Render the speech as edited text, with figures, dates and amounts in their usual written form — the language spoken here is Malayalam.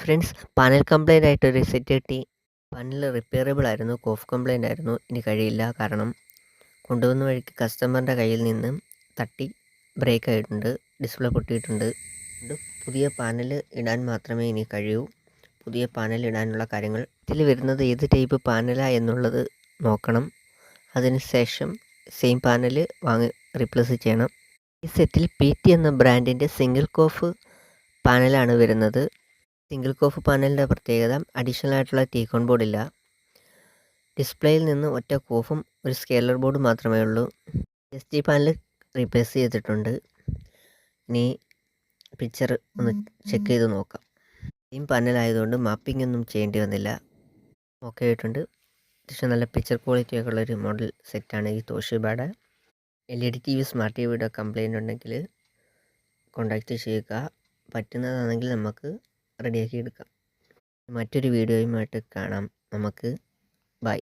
ഫ്രണ്ട്സ്, പാനൽ കംപ്ലൈൻ്റ് ആയിട്ടൊരു സെറ്റ് കിട്ടി. പാനൽ റിപ്പയറബിൾ ആയിരുന്നു, കോഫ് കംപ്ലൈൻ്റ് ആയിരുന്നു. ഇനി കഴിയില്ല, കാരണം കൊണ്ടുവന്ന വഴിക്ക് കസ്റ്റമറിൻ്റെ കയ്യിൽ നിന്ന് തട്ടി ബ്രേക്ക് ആയിട്ടുണ്ട്, ഡിസ്പ്ലേ പൊട്ടിയിട്ടുണ്ട്. പുതിയ പാനൽ ഇടാൻ മാത്രമേ ഇനി കഴിയൂ. പുതിയ പാനൽ ഇടാനുള്ള കാര്യങ്ങൾ ഇതിൽ വരുന്നത് ഏത് ടൈപ്പ് പാനലാണ് എന്നുള്ളത് നോക്കണം. അതിനുശേഷം സെയിം പാനൽ റീപ്ലേസ് ചെയ്യണം. ഈ സെറ്റിൽ PT എന്ന ബ്രാൻഡിൻ്റെ സിംഗിൾ കോഫ് പാനലാണ് വരുന്നത്. സിംഗിൾ കോഫ് പാനലിൻ്റെ പ്രത്യേകത അഡീഷണൽ ആയിട്ടുള്ള ടീക്കോൺ ബോർഡില്ല. ഡിസ്പ്ലേയിൽ നിന്ന് ഒറ്റ കോഫും ഒരു സ്കെയിലർ ബോർഡ് മാത്രമേ ഉള്ളൂ. SG പാനൽ റീപ്ലേസ് ചെയ്തിട്ടുണ്ട്. ഇനി പിക്ചർ ഒന്ന് ചെക്ക് ചെയ്ത് നോക്കാം. സെയിം പാനലായതുകൊണ്ട് മാപ്പിംഗ് ഒന്നും ചെയ്യേണ്ടി വന്നില്ല. ഓക്കെ ആയിട്ടുണ്ട്. അത്യാവശ്യം നല്ല പിക്ചർ ക്വാളിറ്റി ഒക്കെ ഉള്ളൊരു മോഡൽ സെറ്റാണ് ഈ തോഷിബയുടെ. LED TV സ്മാർട്ട് TVയുടെ കംപ്ലൈൻ്റ് ഉണ്ടെങ്കിൽ കോൺടാക്റ്റ് ചെയ്യുക. പറ്റുന്നതാണെങ്കിൽ നമുക്ക് റെഡിയാക്കി എടുക്കാം. മറ്റൊരു വീഡിയോയുമായിട്ട് കാണാം നമുക്ക്.